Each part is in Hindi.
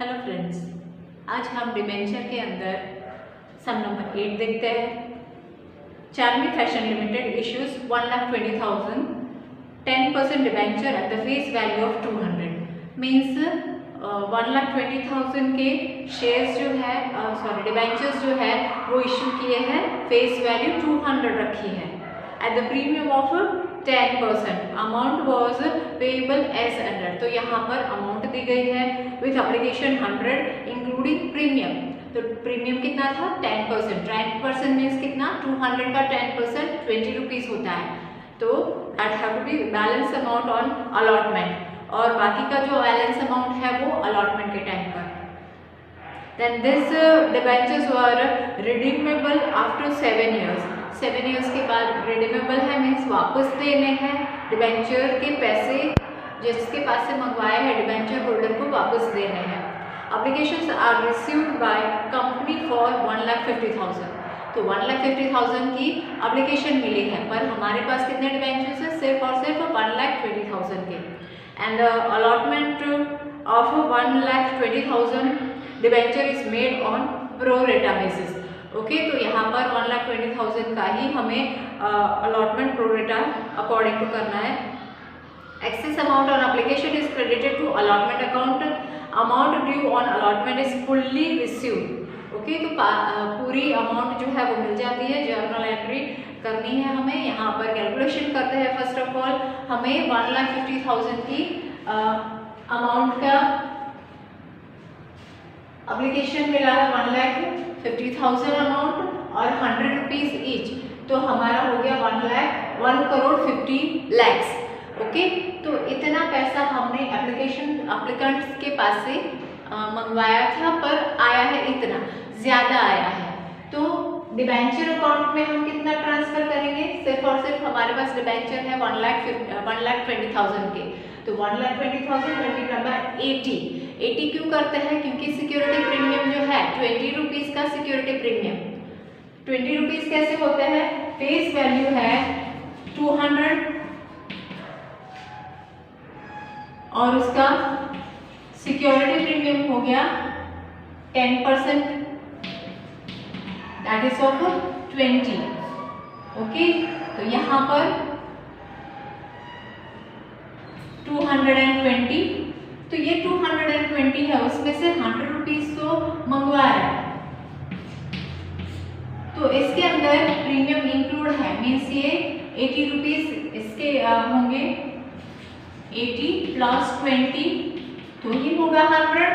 हेलो फ्रेंड्स, आज हम डिबेंचर के अंदर सम नंबर 8 देखते हैं। Charmi fashion limited issues 1,20,000 10% debenture at the face value of 200 means 1,20,000 के शेयर्स जो है डिबेंचर्स जो है वो इश्यू किए हैं, फेस वैल्यू 200 रखी है at the premium of 10%। Amount was payable as under, तो यहाँ पर अमाउंट दी गई है विथ एप्लीकेशन 100 इंक्लूडिंग प्रीमियम। तो प्रीमियम कितना था 10%, 10% मीन्स कितना 200 का 10% 20 रुपीज़ होता है। तो that have to be balance amount on allotment, और बाकी का जो बैलेंस अमाउंट है वो अलॉटमेंट के टाइम पर। Then this debentures were redeemable after 7 years। 7 years के बाद रिडीमेबल है मीन्स वापस देने हैं डिबेंचर के पैसे, जिसके पास से मंगवाए हैं डिबेंचर होल्डर को वापस देने हैं। Applications are received by company for 1,50,000। तो 1,50,000 की एप्लीकेशन मिली है, पर हमारे पास कितने डिबेंचर्स हैं, सिर्फ और सिर्फ 1,20,000 के। And allotment of 1,20,000 debenture is made on pro rata basis. Okay, तो यहाँ पर 1,20,000 का ही हमें allotment pro rata according to करना है। Excess amount on application is credited to allotment account. Amount due on allotment is fully received. Okay, तो पूरी अमाउंट जो है वो मिल जाती है। जर्नल एंट्री करनी है हमें, यहाँ पर कैलकुलेशन करते हैं। फर्स्ट ऑफ ऑल हमें 1,50,000 की अमाउंट का एप्लीकेशन मिला है 1,50,000 अमाउंट और 100 रुपीज़ ईच, तो हमारा हो गया 1,50 lakhs। ओके, तो इतना पैसा हमने एप्लीकेंट्स के पास से मंगवाया था, पर आया है इतना ज़्यादा आया है। तो डिबेंचर अकाउंट में हम कितना ट्रांसफ़र करेंगे, सिर्फ और सिर्फ हमारे पास डिबेंचर है 1,20,000 के, तो 1,20,000 मल्टीप्लाई बाय 80 क्यों करते हैं, क्योंकि सिक्योरिटी प्रीमियम जो है 20 रुपीज़ का सिक्योरिटी प्रीमियम। 20 रुपीज़ कैसे होते हैं, फेस वैल्यू है 200 और उसका सिक्योरिटी प्रीमियम हो गया 10%, दैट इज ऑफ 20। ओके, तो यहाँ पर 220, तो ये 220 है, उसमें से 100 रुपीज़ तो मंगवा रहा है, तो इसके अंदर प्रीमियम इंक्लूड है, मीन्स ये 80 रुपीज़ इसके होंगे, 80 प्लस 20 तो ये होगा 100।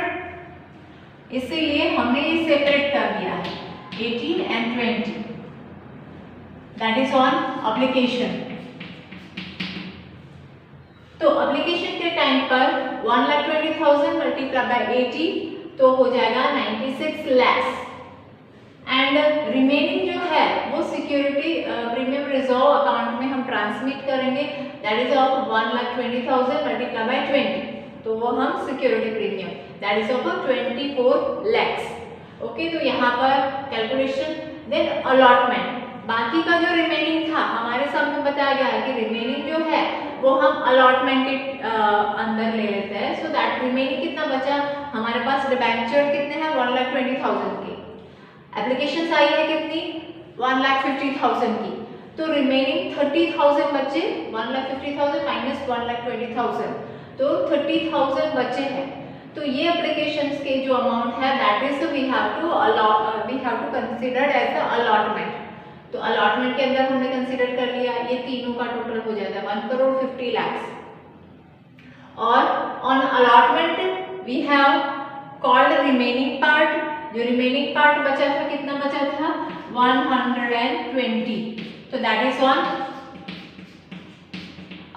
इसीलिए हमने ये सेपरेट कर दिया है 80 and 20, that is on application. तो एप्लीकेशन के टाइम पर 1,20,000 मल्टीप्लाई बाय 80 तो हो जाएगा 96 lakhs। एंड रिमेनिंग जो है वो सिक्योरिटी प्रीमियम रिजर्व अकाउंट में हम ट्रांसमिट करेंगे, that is of 1,20,000 multiply by 20, तो वो हम security premium that is of 24 lakhs। Okay, तो यहाँ पर कैलकुलेशन। देन अलॉटमेंट, बाकी का जो रिमेनिंग था हमारे सामने बताया गया है कि रिमेनिंग जो है वो हम अलॉटमेंट के अंदर ले लेते हैं। सो दैट रिमेनिंग कितना बचा हमारे पास, डिबेंचर कितने हैं 1,20,000 के, एप्लीकेशंस आई है कितनी 1,50,000 की, तो रिमेनिंग 30,000 बचे, 1,50,000 माइनस 1,20,000, तो 30,000 बचे हैं। तो ये एप्लीकेशंस के जो अमाउंट है that is we have to consider as the allotment. तो अलॉटमेंट के अंदर हमने कंसीडर कर लिया, ये तीनों का टोटल हो जाता है 1,50 lakhs। और on allotment we have called remaining part, जो रिमेनिंग पार्ट बचा था कितना बचा था 120, तो दैट इज ऑन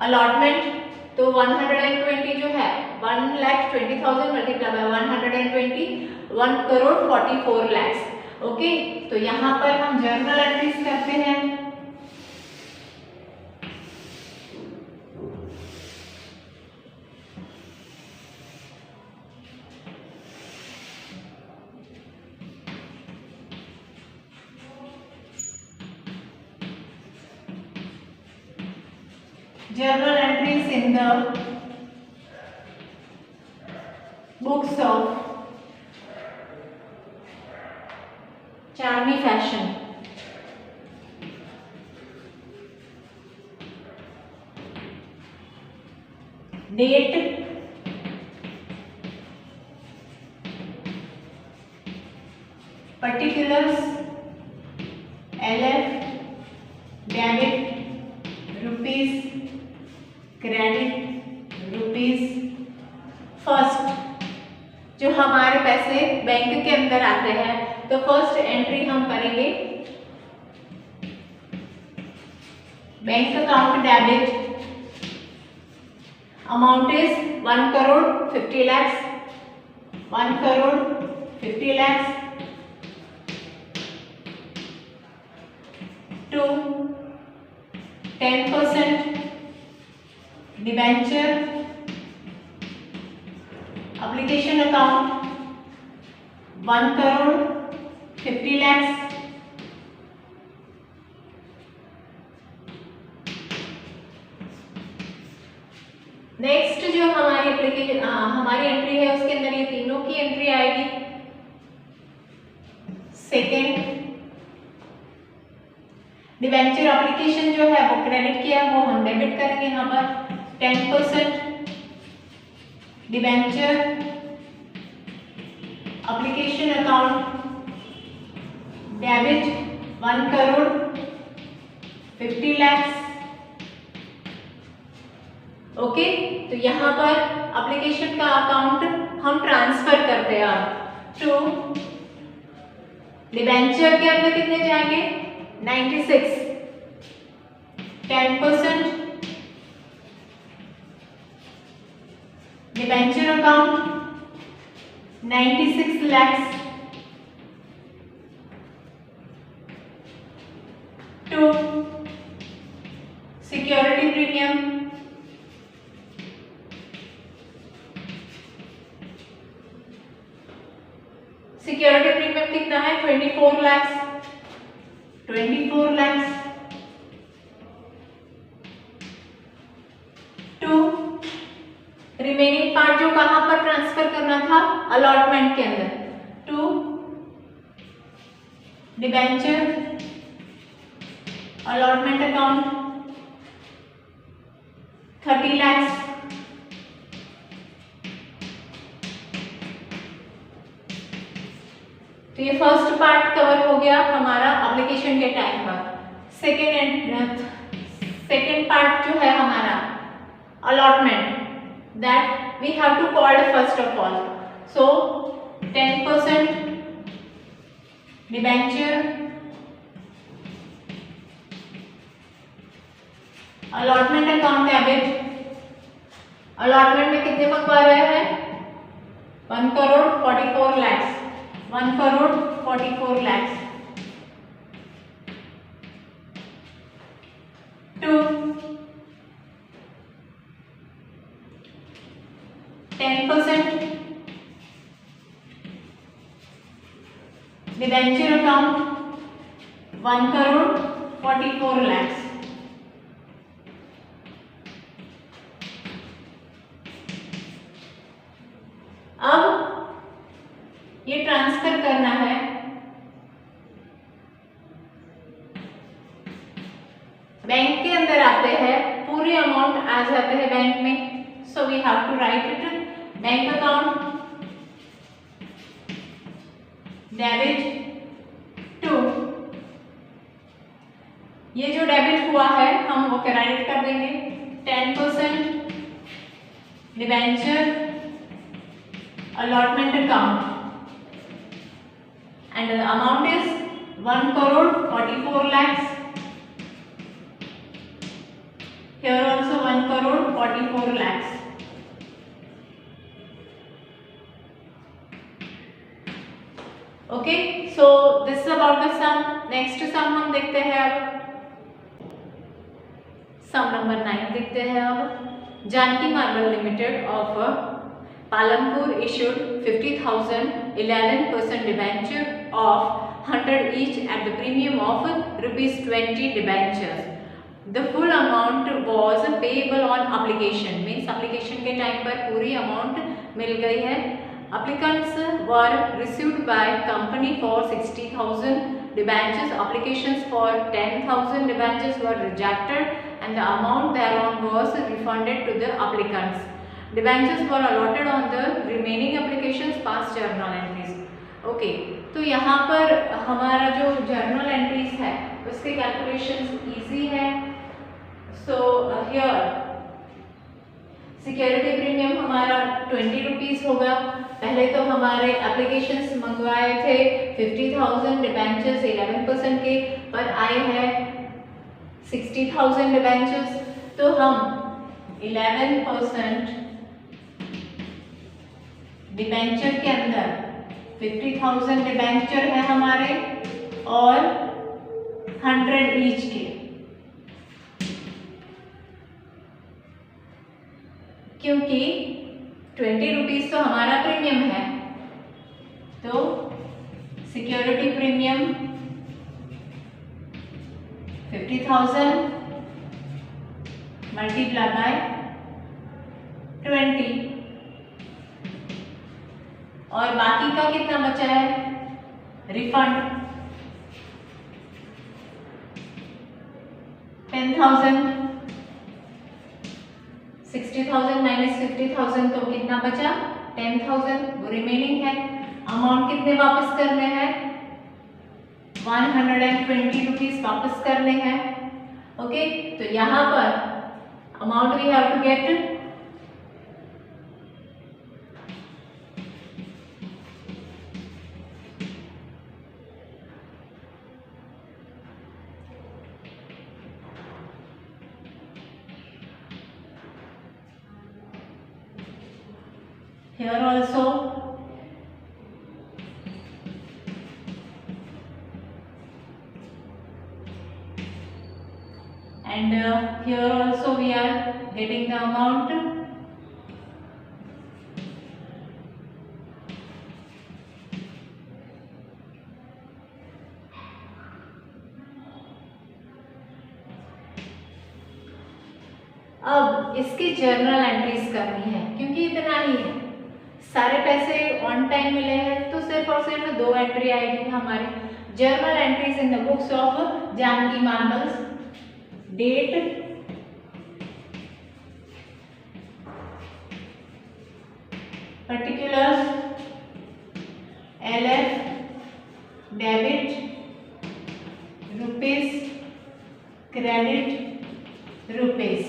अलॉटमेंट। तो 120 जो है 1,20,000 मल्टीप्लाई बाय 120 1,44 lakhs। ओके, तो यहाँ पर हम जर्नल एंट्रीज करते हैं। Journal entries in the books of Charmi fashion. Date, particulars, LF, debit, rupees, credit, rupees. First जो हमारे पैसे बैंक के अंदर आते हैं तो फर्स्ट एंट्री हम करेंगे bank account debit, amount is 1 crore 50 lakhs, 1 crore 50 lakhs to 10% debenture, application account 1 crore 50 lakhs, next जो हमारी एप्लीकेशन हमारी एंट्री है उसके अंदर ये तीनों की एंट्री आएगी। सेकेंड डिबेंचर एप्लीकेशन जो है वो क्रेडिट किया वो हम डेबिट करेंगे यहाँ पर 10% debenture, application account debit 1 crore 50 lakhs। Okay तो यहाँ पर एप्लीकेशन का अकाउंट हम ट्रांसफर करते हैं अब टू डिबेंचर के अंदर कितने जाएंगे 96, 10% debenture account 96 lakhs to security premium security premium कितना है 24 lakhs, 24 lakhs to remaining part जो कहां पर ट्रांसफर करना था अलॉटमेंट के अंदर to debenture allotment account 30 lakhs तो ये फर्स्ट पार्ट कवर हो गया हमारा एप्लीकेशन के टाइम पर। सेकेंड पार्ट जो है हमारा allotment that we have to call first of all so 10% debenture allotment account debit, allotment में कितने मंगवा रहे हैं 1 crore 44 lakhs, 1 crore 44 lakhs to 10% debenture account 1 crore 44 lakhs। अब ये ट्रांसफर करना है बैंक के अंदर आते हैं पूरे अमाउंट आ जाते हैं बैंक में so we have to write it bank account debit to ये जो डेबिट हुआ है हम वो क्रेडिट कर देंगे 10% debenture allotment account and the amount is 1 crore 44 lakhs. Here also 1 crore 44 lakhs. Okay, so this is about the sum. Next sum हम देखते हैं अब sum number 9 देखते हैं अब Janki marble limited of Palampur issued 50,000 11% debenture of 100 each at the premium of ₹20 debentures. The full amount was payable on application. Means application के टाइम पर पूरी अमाउंट मिल गई है applicants were received by company for 60,000 debentures. Applications for 10,000 debentures were rejected and the amount thereon was refunded to the applicants. Debentures were allotted on the remaining applications past journal entries. Okay तो यहाँ पर हमारा जो जर्नल एंट्रीज है उसके कैलकुलेशंस इजी है. सो हियर सिक्योरिटी प्रीमियम हमारा 20 रुपीज़ होगा. पहले तो हमारे एप्लीकेशंस मंगवाए थे 50,000 डिबेंचर्स 11% के, पर आए हैं 60,000 डिबेंचर्स. तो हम 11% डिबेंचर के अंदर 50,000 डिबेंचर है हमारे और 100 ईच के, क्योंकि 20 रुपीज़ तो हमारा प्रीमियम है. तो सिक्योरिटी प्रीमियम 50,000 मल्टीप्लाई बाय 20 और बाकी का कितना बचा है रिफंड 10,000. 60,000 माइनस 50,000 तो कितना बचा 10,000. वो रिमेनिंग है. अमाउंट कितने वापस करने हैं 120 रुपीज वापस करने हैं. ओके तो यहाँ पर amount we have to get here also and here also we are getting the amount. अब इसकी जर्नल एंट्रीज करनी है क्योंकि इतना ही है. सारे पैसे ऑन टाइम मिले हैं तो सिर्फ और सिर्फ 2 एंट्री आएगी हमारी. Journal entries in the books of Janki marbles. Date, particulars, LF, debit, rupees, credit, rupees.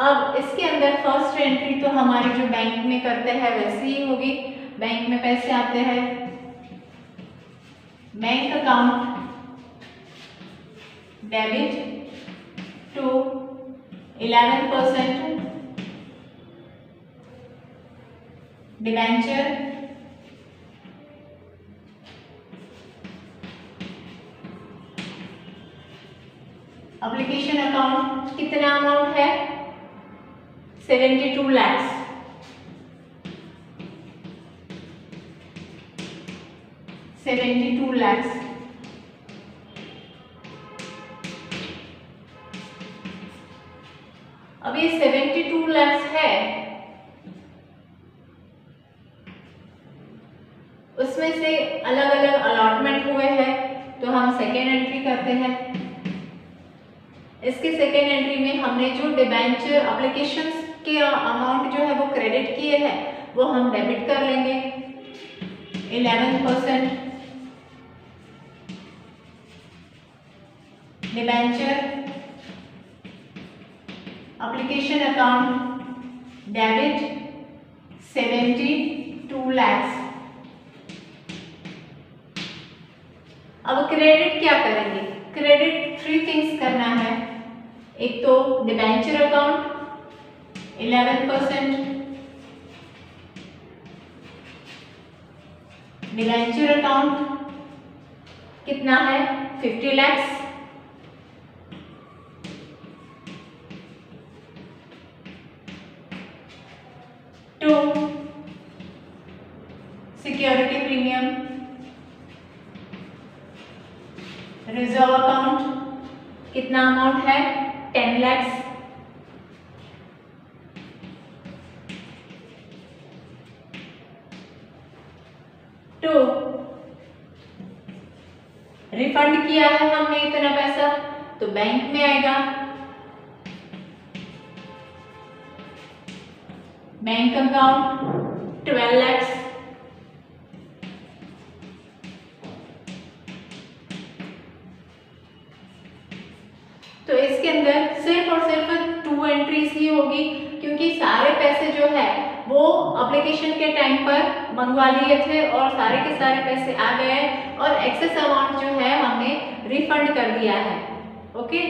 अब इसके अंदर फर्स्ट एंट्री तो हमारी जो बैंक में करते हैं वैसे ही होगी. बैंक में पैसे आते हैं bank account debit to 11% debenture application account. कितना अमाउंट है 72 lakhs. अब ये 72 lakhs है, उसमें से अलग अलग अलॉटमेंट हुए हैं तो हम सेकेंड एंट्री करते हैं. इसके सेकेंड एंट्री में हमने जो डिबेंचर एप्लीकेशंस के अमाउंट जो है वो क्रेडिट किए हैं वो हम डेबिट कर लेंगे 11% debenture application account debit 72 lakhs. अब क्रेडिट क्या करेंगे? क्रेडिट 3 थिंग्स करना है. एक तो डिबेंचर अकाउंट 11%, डिबेंचर अकाउंट कितना है 50 lakhs, to security premium reserve account कितना अमाउंट है 10 lakhs, टू रिफंड किया है हमने इतना पैसा, तो बैंक में आएगा, बैंक अकाउंट 12 lakhs, तो इसके अंदर सिर्फ और सिर्फ 2 एंट्रीज ही होगी, क्योंकि सारे पैसे जो है वो एप्लीकेशन के टाइम पर मंगवा लिए थे और सारे के सारे पैसे आ गए और एक्सेस अमाउंट जो है हमने रिफंड कर दिया है। ओके।